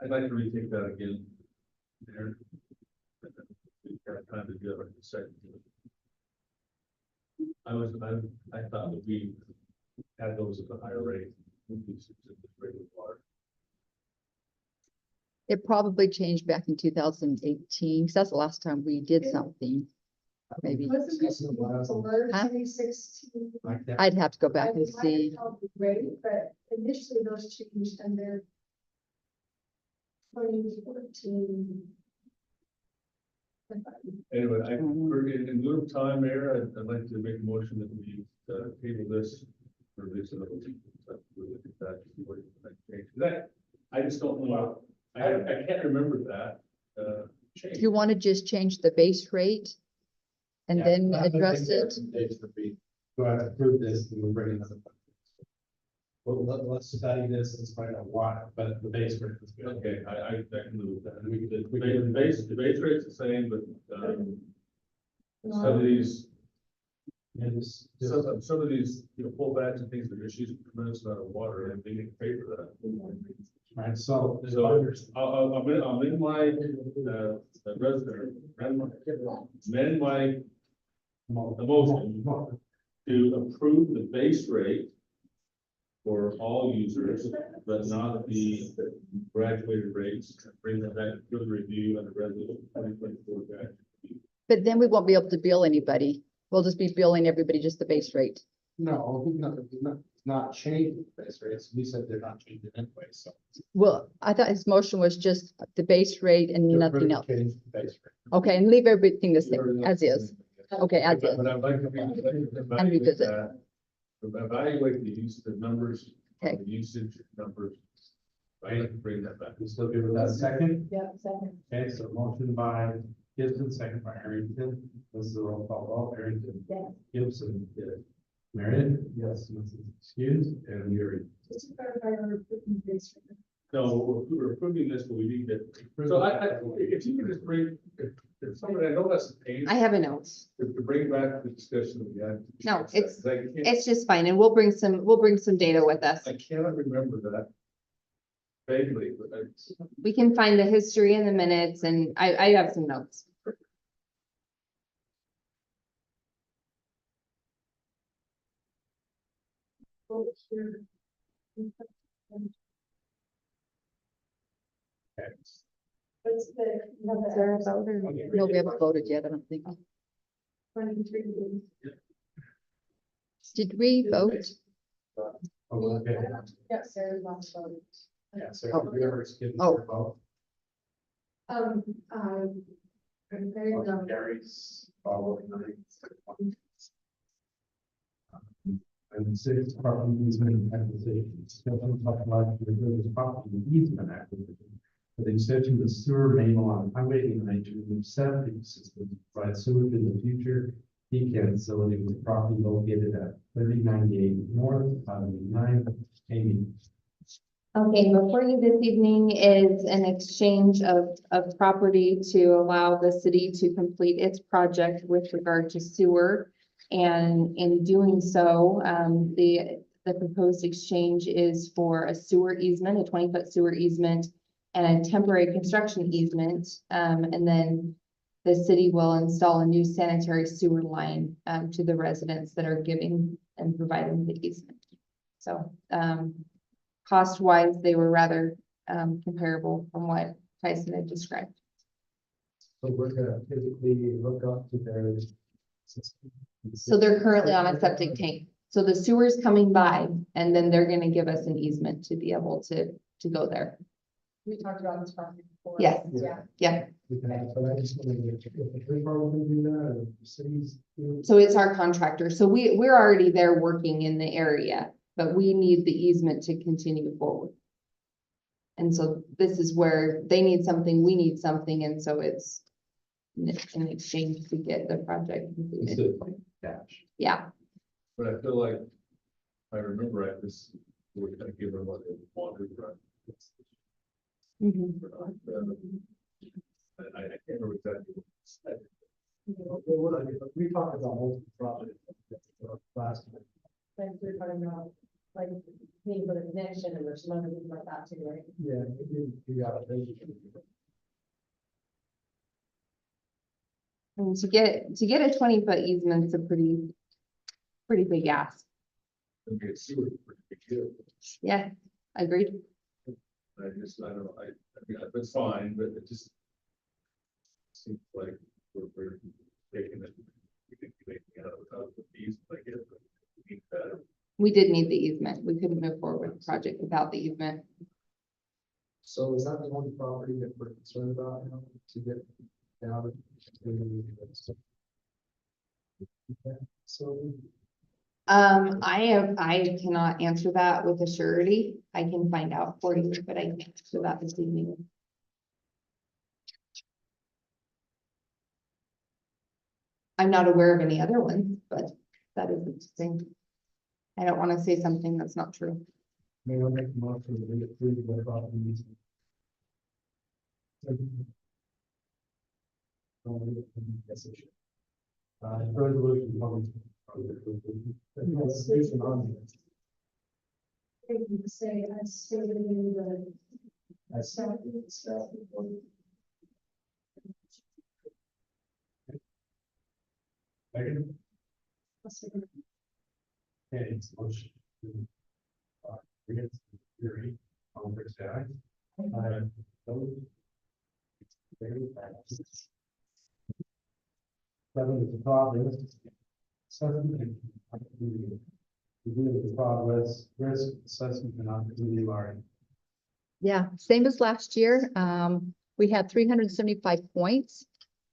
S2: I'd like to retake that again. Mayor. We've got time to do it in a second. I thought that we had those at the higher rate. Regular water.
S10: It probably changed back in 2018, because that's the last time we did something. Maybe.
S8: Wasn't this before
S10: Huh?
S8: 2016?
S4: Like that.
S10: I'd have to go back
S8: I
S10: and
S8: mean, might
S10: see.
S8: have helped the rate, but initially those changed under 2014.
S2: Anyway,
S10: Mhm.
S2: in lieu of time, Mayor, I'd like to make a motion that we table this for this. That, I just don't know, I can't remember that.
S10: Do you want to just change the base rate? And then address it?
S4: Go ahead and approve this and we'll bring another. Well, let's study this and find out why, but the base rate is good.
S2: Okay, I can live with that.
S4: And we could,
S2: The base rate's the same, but, some of these, some of these, pullbacks and things, there's issues, tremendous amount of water, and they need to pay for that.
S4: Right, so.
S2: So, I'll amend my, resident, amend my, the motion to approve the base rate for all users, but not the graduated rates, bring that back for the review under resolution 2024.
S10: But then we won't be able to bill anybody. We'll just be billing everybody just the base rate.
S4: No, not changing the base rates. We said they're not changing anyway, so.
S10: Well, I thought his motion was just the base rate and nothing else.
S4: Change the base rate.
S10: Okay, and leave everything the same, as is. Okay, as is.
S2: But I'd like to
S10: And revisit.
S2: evaluate the use, the numbers,
S10: Okay.
S2: the usage numbers. I'd like to bring that back.
S4: You still good with that second?
S8: Yeah, second.
S4: Okay, so motion by Gibson, second by Arrington. This is a roll call vote. Arrington.
S8: Yeah.
S4: Gibson. Marion? Yes. Mrs. Excused, and Yuri.
S8: Just to clarify our recruitment base.
S2: No, we're approving this, but we need to, so if you could just bring, if somebody, I know that's a pain.
S3: I have a note.
S2: To bring back the discussion that we had.
S3: No, it's-
S2: Like, I can't-
S3: It's just fine, and we'll bring some data with us.
S2: I cannot remember that vaguely, but
S3: We can find the history in the minutes, and I have some notes.
S8: What's the?
S10: Is there a vote or- No, we haven't voted yet, I don't think.
S8: 23.
S10: Did we vote?
S4: Oh, okay.
S8: Yeah, Sarah's last vote.
S4: Yeah, so have you ever skipped
S10: Oh.
S4: your vote?
S8: I'm very
S4: Motion carries. Follow nine. And six, property easement acquisition. Discussion talk about the village property easement acquisition. For the extension of the sewer main along Highway 89 to remove septic system, to provide sewage in the future. Decant facility with property located at 3098 North, Highway 9, Amy.
S3: Okay, before you this evening is an exchange of property to allow the city to complete its project with regard to sewer. And in doing so, the proposed exchange is for a sewer easement, a 20-foot sewer easement, and a temporary construction easement. And then the city will install a new sanitary sewer line, to the residents that are giving and providing the easement. So, cost-wise, they were rather, comparable from what Tyson had described.
S7: So we're gonna physically hook up to their system.
S3: So they're currently on a septic tank. So the sewer's coming by, and then they're gonna give us an easement to be able to go there.
S1: We talked about this property before.
S3: Yes.
S1: Yeah.
S3: Yeah,
S7: We can have, but I just want to get, if the tree farm can do that, or the cities. do it.
S3: so it's our contractor. So we're already there working in the area, but we need the easement to continue forward. And so this is where they need something, we need something, and so it's an exchange to get the project completed.
S4: Instead of like cash.
S3: Yeah,
S2: but I feel like, if I remember right, this, we're gonna give them what they wanted, right?
S3: mhm.
S2: I can't remember exactly what it said.
S7: We talked about multiple projects last time.
S1: Like we're talking about, like, paying for the connection and there's some other things like that too, right?
S7: Yeah, we got it.
S3: And to get a 20-foot easement's a pretty big ask.
S2: Okay, sewer, pretty big deal.
S3: Yeah, agreed.
S2: I don't know, I mean, that's fine, but it just seems like we're taking it, we could be making out of the fees, I guess, but we need better.
S3: We did need the easement. We couldn't move forward with the project without the easement.
S7: So is that the only property that we're concerned about now to get down? So.
S3: I cannot answer that with a surety. I can find out for you, but I can't answer that this evening. I'm not aware of any other ones, but that is interesting. I don't want to say something that's not true.
S7: May I make a motion to approve the properties? Resolution. Resolution on.
S8: You can say, I stated in the.
S7: I said, staff report.
S4: Second. Okay, it's motion. Yuri, all fair say aye. Aye. Opposed? Carried. Seven is the progress. Seven. Review the progress, risk assessment and opportunity learning.
S10: Yeah, same as last year. We had 375 points,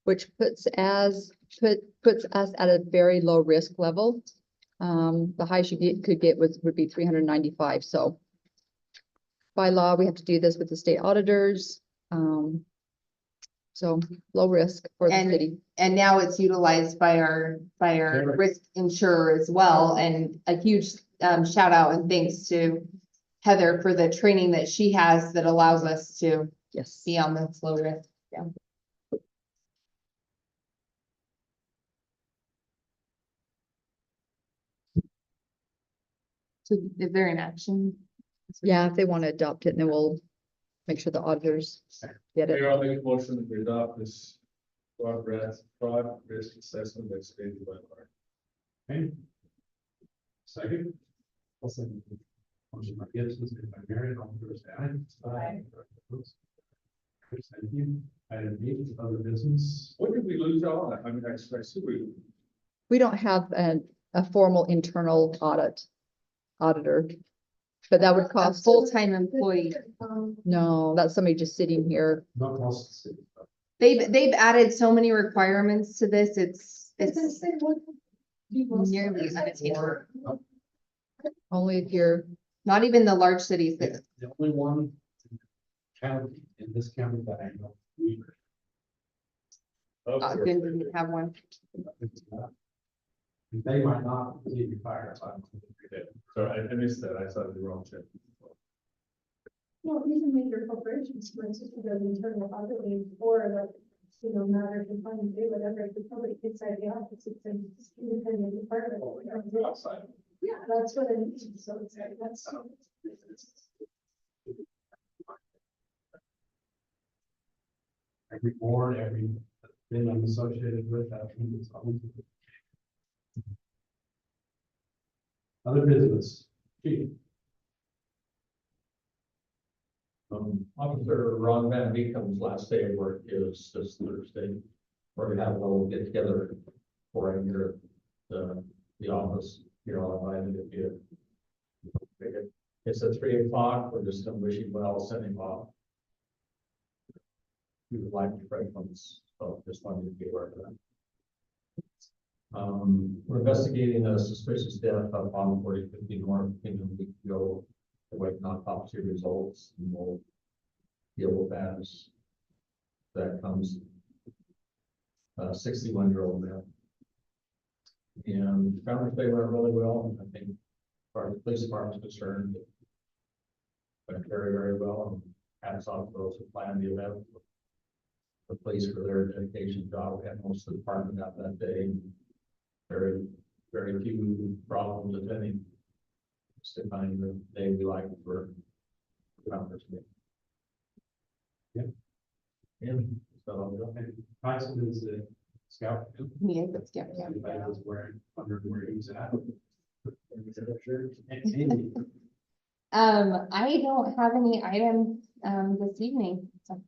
S10: which puts us at a very low risk level. The highest you could get would be 395. So by law, we have to do this with the state auditors. So low risk for the
S3: And-
S10: city.
S3: And now it's utilized by our
S4: Sure.
S3: risk insurer as well. And a huge shout out and thanks to Heather for the training that she has that allows us to
S10: Yes.
S3: be on the low risk. Yeah. So is there an action?
S10: Yeah, if they want to adopt it, and then we'll make sure the auditors get it.
S2: Mayor, I'll make a motion that we adopt this fraud risk assessment that's stated by Mark.
S4: Okay. Second. Motion by Gibson, second by Marion, all in favor, say aye.
S8: Aye.
S4: Opposed? Thank you. Item eight, other business.
S2: What did we lose out on? I mean, I see
S10: We don't have a formal internal auditor. But that would
S3: A
S10: cost,
S3: full-time employee.
S10: no, that's somebody just sitting here.
S4: No cost to the city.
S3: They've added so many requirements to this. It's
S8: People.
S3: nearly unattainable.
S10: Only if you're,
S3: Not even the large cities that,
S4: The only one county in this county that I know. Weaver.
S3: Ogden didn't have one.
S4: They might not be retired. So I don't think they did.
S2: Sorry, I missed that. I saw the wrong check.
S8: Well, these are major corporations, for instance, who does internal auditing or like, matter to find and do whatever, if the public inside the office, it's an independent department.
S4: Outside.
S8: Yeah, that's what it is, so it's like, that's.
S4: Every board, every thing I'm associated with, I think it's always. Other business. Chief.
S11: Officer Ron Van Beekam's last day of work is this Thursday. We're gonna have a little get together for him here at the office, I'll invite him if you. It's at 3 o'clock, we're just gonna wish him well, send him off. We would like to pray from us, so just wanted to be aware of that. We're investigating a suspicious death up on 4050 North Kingdom Week ago. Waiting on autopsy results, and we'll deal with that as that comes. 61-year-old man. And found they went really well. I think, as far as the police department's concerned, it went very, very well. And hats off to those who planned the event. The police for their dedication job. We had most of the department out that day. Very, very few problems attending. Just to find the day we like for conference meeting.
S4: Yep.
S11: And so I'll go.
S4: And Tyson is the scout.
S3: Yeah, that's, yeah.
S4: Everybody was wearing, wondering where he's at. And Amy,
S3: I don't have any items, this evening, so.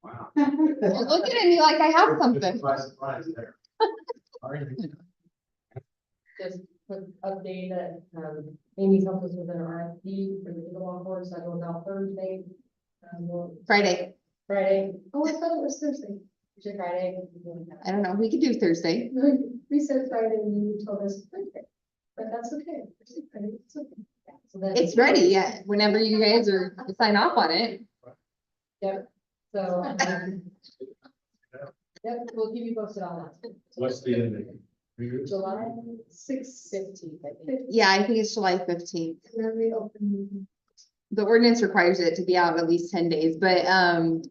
S4: wow.
S3: You're looking at me like I have something.
S4: Surprise there. All right.
S1: Just quick update that, Amy's helped us with an RFP for the pickleball courts, that goes out Thursday.
S3: Friday,
S1: Friday,
S8: Oh, I thought it was Thursday.
S1: is it Friday?
S3: I don't know, we could do Thursday.
S8: We said Friday and you told us Thursday, but that's okay. It's okay.
S1: So then-
S3: It's ready, yeah, whenever you guys are, sign off on it.
S1: Yep, so. Yep, we'll keep you posted on that.
S2: What's the end date?
S1: July
S8: 6:15.
S1: 15th.
S3: Yeah, I think it's July 15th.
S8: And then we open.
S3: The ordinance requires it to be out at least 10 days, but,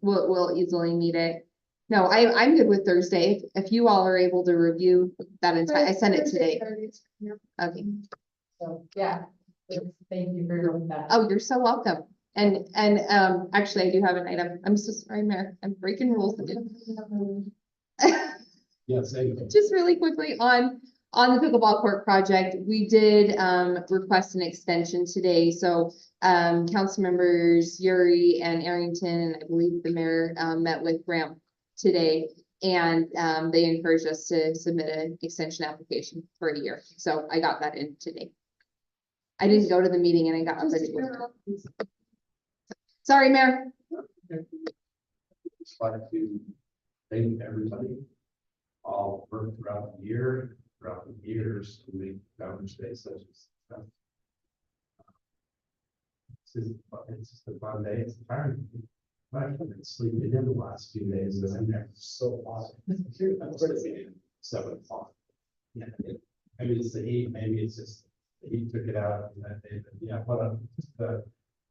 S3: we'll easily meet it. No, I'm good with Thursday. If you all are able to review that entire, I sent it today. Okay.
S1: So, yeah, thank you for doing that.
S3: Oh, you're so welcome. And, actually I do have an item. I'm so sorry, Mayor. I'm breaking rules again.
S4: Yes, Amy.
S3: Just really quickly on the pickleball court project, we did, request an extension today. So, council members Yuri and Arrington, and I believe the mayor, met with Graham today. And, they encouraged us to submit an extension application for a year. So I got that in today. I didn't go to the meeting and I got. Sorry, Mayor.
S4: Just like to thank everybody. All work throughout the year, throughout the years to make Governors Day such a success. it's just a fun day, it's tiring. I've been sleeping in the last few days, and I'm there so awesome. 7 o'clock. Yeah, maybe it's the heat, maybe it's just, the heat took it out on that day, but yeah,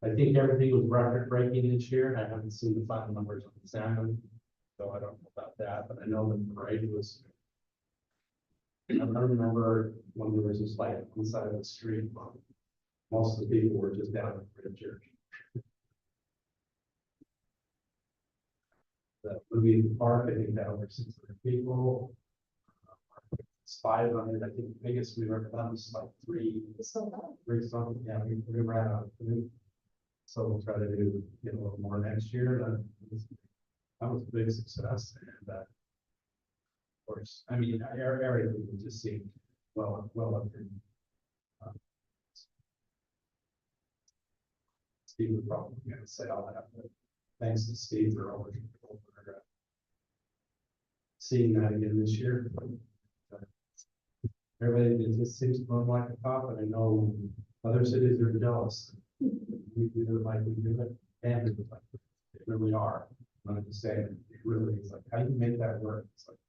S4: I think everything was record breaking this year, I haven't seen the final numbers on the salmon, so I don't know about that, but I know the parade was. I remember when there was just like one side of the street, most of the people were just down at the church. The movie in the park, I think that over 600 people. It's 500, I think the biggest we ever done was like three something, yeah, we ran out of food. So we'll try to get a little more next year, that was a big success, and of course, I mean, everything would just seem well up in. Steve would probably gonna say all that, but thanks to Steve for over seeing that again this year. Everybody, it just seems to run like a top, and I know other cities are jealous. We do it like we do it, and it's like, they really are. I'm just saying, it really is like, how do you make that work? It's like,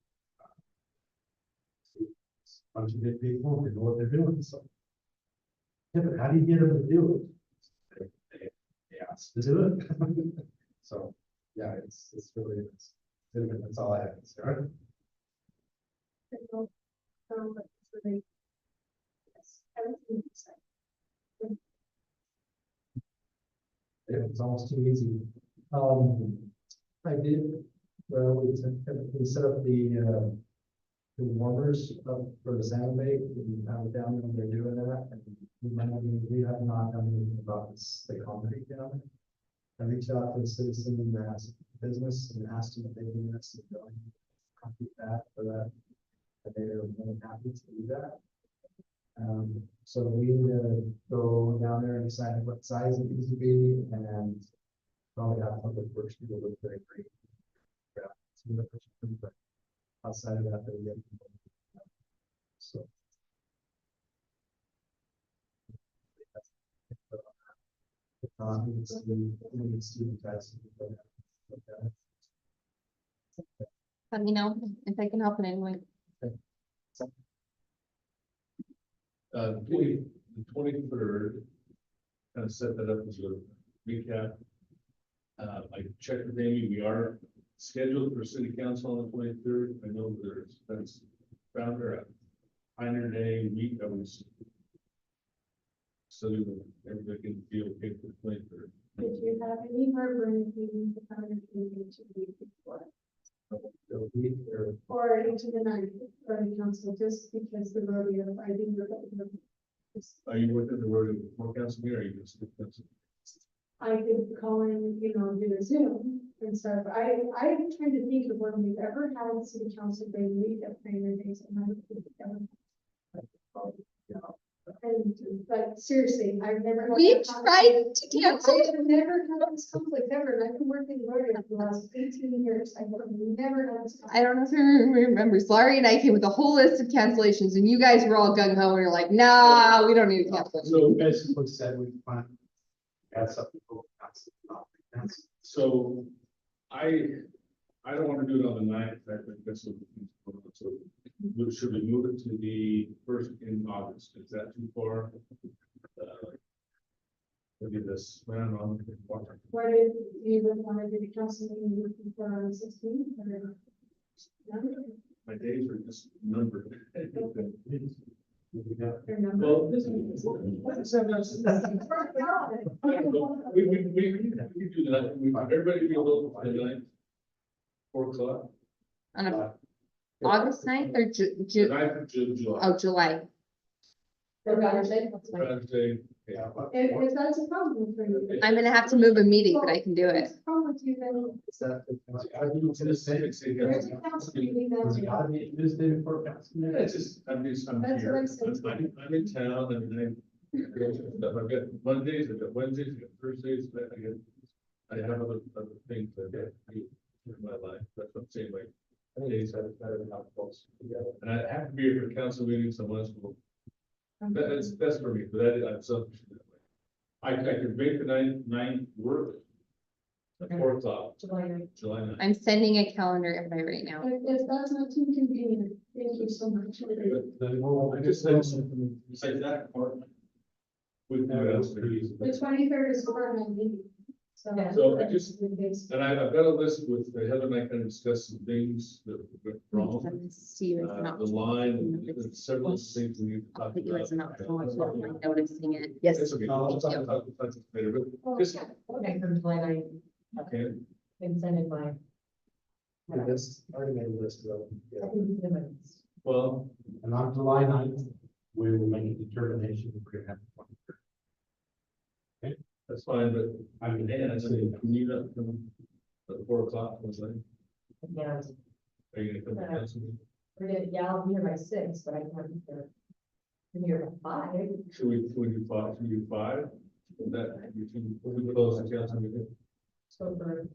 S4: a bunch of good people, they know what they're doing, so. Yeah, but how do you get them to do it? They ask to do it. So, yeah, it's really, that's all I have to say, right? Yeah, it's almost too easy. I did, well, we set up the warmers up for the sound bait, and I was down when they're doing that, and we have not done anything about this, the concrete down there. I reached out to the citizen and asked business and asked them if they can us to go and complete that for that. But they were more than happy to do that. So we need to go down there and decide what size it needs to be, and probably have public works people look very great. But outside of that, they're getting. So.
S3: Let me know if I can help in any way.
S2: The 23rd, kind of set that up as a recap. I checked with Amy, we are scheduled for city council on the 23rd. I know that's founder at Pioneer Day week. I was so everybody can feel okay for the 23rd.
S8: If you have any heartburn, you need to come and meeting to the week before. Or into the night, or the council, just because the rodeo, I think we're.
S2: Are you working the rodeo before council meeting, or are you just?
S8: I could call in, do a Zoom and stuff. I'm trying to think of when we've ever had city council day week at Pioneer Days and I would think that would but seriously, I've never. had
S3: We
S8: that
S3: tried to cancel.
S8: I've never had this conflict ever, and I've been working in rodeo for the last 18 years. I've never had this.
S3: I don't know if you remember, Larry and I came with a whole list of cancellations, and you guys were all gung ho, and you're like, nah, we don't need to cancel.
S4: So basically said we find. Add something.
S2: So I don't want to do it on the 9th. I think that's what. So should we move it to the 1st in August? Is that too far? Maybe this round on.
S8: What if you would want to do the council meeting before on 16th?
S2: My days are just numbered.
S8: Well,
S2: this is. We can do that. Everybody be available for the 9th. 4 o'clock.
S3: On a August 9th or
S2: The 9th of July.
S3: Oh, July.
S1: For Father's Day.
S2: Father's Day. Yeah.
S8: If that's a problem for you.
S3: I'm gonna have to move a meeting, but I can do it.
S8: If it's a problem with you, then.
S4: There's a council meeting Tuesday before council.
S2: Yeah, it's just, I'm
S8: That's
S2: here.
S8: what I said.
S2: I'm in town and I've got Mondays, I've got Wednesdays, I've got Thursdays, I have other things that I do in my life. That's what I'm saying, like, days I better not folks together. And I have to be here for council meetings, so much. That's for me, but I'm selfish that way. I could make the ninth work. At 4 o'clock,
S1: July 9th.
S2: July 9th.
S3: I'm sending a calendar invite right now.
S8: If that's not too convenient, thank you so much.
S4: Then we'll,
S2: I just said, say that part. We can do it else.
S8: The 23rd is for my meeting.
S2: So I just, and I've got a list with, Heather and I kind of discussed some things that went wrong.
S3: See you as an
S2: The line, there's several things we need to
S3: I'll
S2: talk
S3: put you as an
S2: about.
S3: option, like noticing it.
S10: Yes.
S2: It's okay. I'll talk about it later, but just,
S1: Okay, from July 9th,
S2: okay,
S1: and send in my.
S7: This, I already made a list of, yeah.
S1: I can do the minutes.
S2: well,
S4: and on July 9th, we will make a determination if we're gonna have the 23rd.
S2: that's fine, but
S4: I mean,
S2: man, I said, can you not come at 4 o'clock, was like,
S1: Yeah,
S2: are you gonna come to council?
S1: yeah, I'll be here by 6, but I can be here. I'm here at 5.
S2: Should we do 5? Should we do 5? That, we close the council meeting.
S1: So for.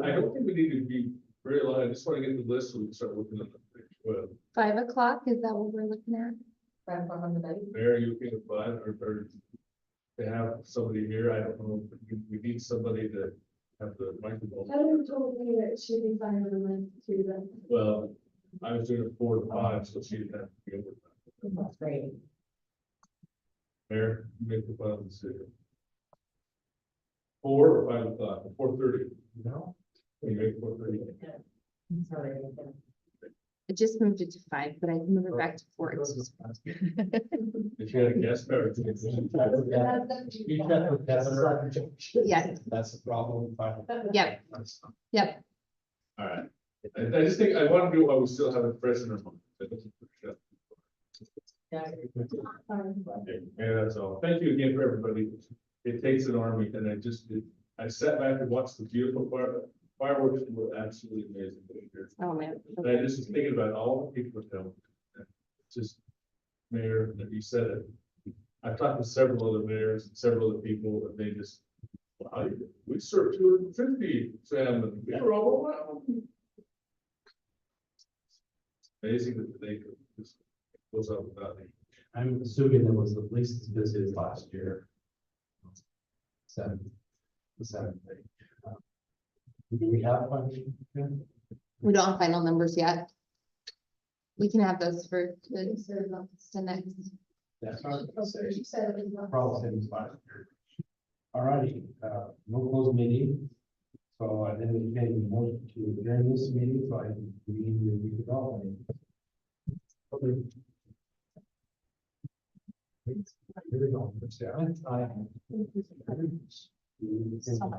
S2: I don't think we need to be very long. I just want to get the list so we can start looking at the, well,
S3: 5 o'clock, is that what we're looking at?
S1: 5 o'clock on the night.
S2: Mayor, you okay with 5 or to have somebody here? I don't know. We need somebody to have the microphone.
S8: Heather told me that she'd be fine with the link to them.
S2: Well, I was doing it 4 to 5, so she didn't have to be over.
S1: That's great.
S2: Mayor, you make the final decision. 4 or 5 o'clock, 4:30.
S4: no,
S2: You make 4:30.
S1: Sorry.
S3: I just moved it to 5, but I can move it back to 4. It's just-
S2: If you had a guest star.
S4: you check with Heather.
S3: Yeah,
S4: That's the problem.
S3: Yep. Yep.
S2: All right. I just think I want to do what we still have it fresh in our mind.
S1: Yeah.
S2: Yeah, that's all. Thank you again for everybody. It takes an army and I sat back and watched the beautiful fireworks were absolutely amazing.
S3: Oh, man.
S2: And I just was thinking about all the people that come. Just mayor, that you said it. I've talked to several other mayors and several other people and they just, wow, we served 250 salmon. We were all around. Amazing that they could just goes up without me.
S4: I'm assuming it was at least as busy as last year. The seventh thing. Do we have one?
S3: We don't have final numbers yet. We can have those for the next.
S4: That's what I was gonna say.
S8: She said it was not.
S4: Probably same as last year. All righty, no closed meeting. So I didn't get any motion to adjourn this meeting, so I need to redevelop. Here we go.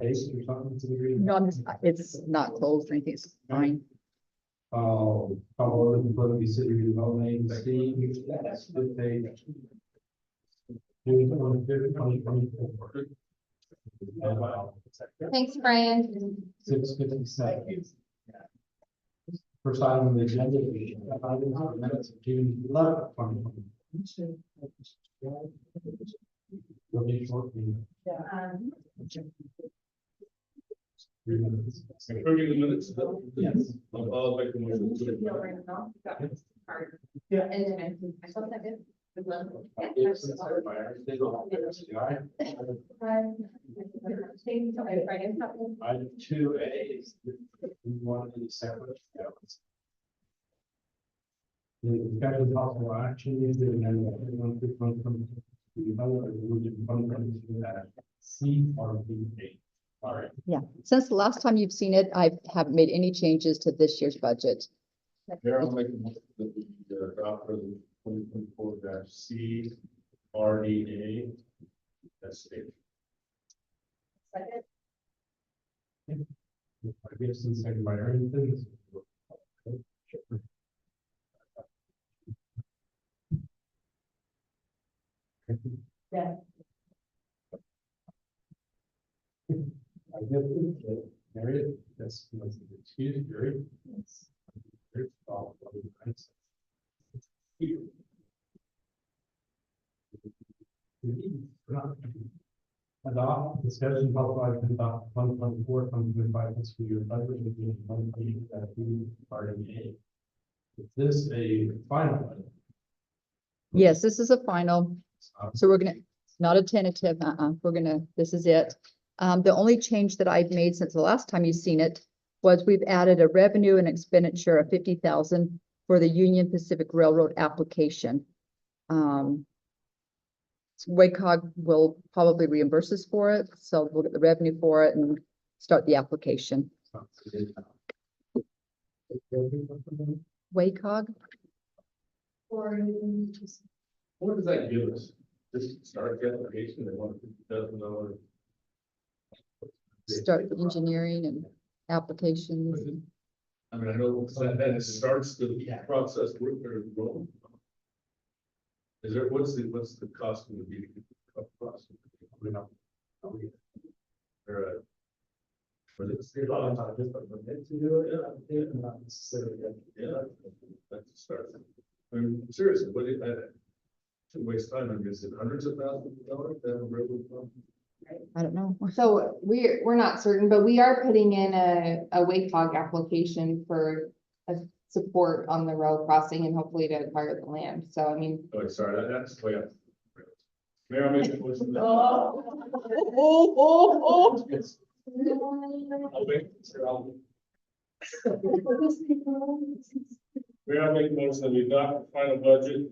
S4: Case or something to the green.
S10: No, it's not closed or anything, it's fine.
S4: Oh, follow the Columbia City Redevelopment Agency. That's good page. June 25th, 2024.
S3: Thanks, Brian.
S4: 6:57. First item on the agenda is items on minutes of June 11th, 2020. Will be short meeting. 3 minutes.
S2: Approving the minutes?
S4: Yes.
S2: I'll make the motion.
S1: Yeah. And then I thought that did.
S4: Item 2A is we want to be separate. The discussion possible action is the amendment CRDA. All right.
S10: Yeah, since the last time you've seen it, I haven't made any changes to this year's budget.
S2: Here, I'll make a motion that we adopt the 2024-C RDA. That's it.
S4: I guess in second by Arlington.
S1: Yeah.
S4: I guess Harriet, that's excuse Gary. Adopt discussion possible action about 2024-2025 fiscal year budget between 1 RDA. Is this a final one?
S10: Yes, this is a final, so we're gonna, not a tentative, this is it. The only change that I've made since the last time you've seen it was we've added a revenue and expenditure of 50,000 for the Union Pacific Railroad application. WACOG will probably reimburse us for it, so we'll get the revenue for it and start the application. WACOG,
S8: Or
S2: What does that give us? Just start the application, they want $50,000.
S10: start the engineering and applications.
S2: I mean, I know that it starts the process work or roll. Is there, what's the cost of the meeting? Process?
S4: We don't.
S2: Or, but it's,
S7: You're talking about just a permit to do it, not necessarily.
S2: yeah, that's a start. I mean, seriously, what did that? To waste time, I guess, hundreds of thousands of dollars to have a railroad problem?
S10: I don't know.
S3: So we're not certain, but we are putting in a WACOG application for a support on the rail crossing and hopefully to acquire the land. So I mean,
S2: Oh, sorry, that's way up. Mayor, I'll make a motion. Yes. I'll wait. Mayor, I'll make a motion that we adopt the final budget.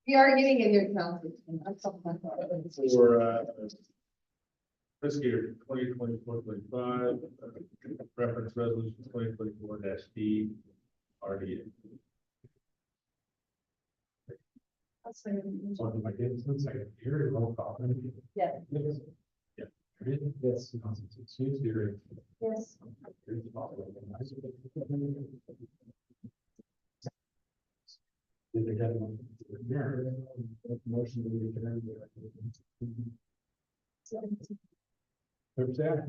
S3: we are getting a new council.
S2: For fiscal year 2024-25, reference resolution 2024-D, RDA.
S4: Something like this, it's like a year roll call.
S8: Yeah.
S4: Yeah. Yes. Excuse me.
S8: Yes.
S4: Did they get one? Yeah. Motion to return. There's that.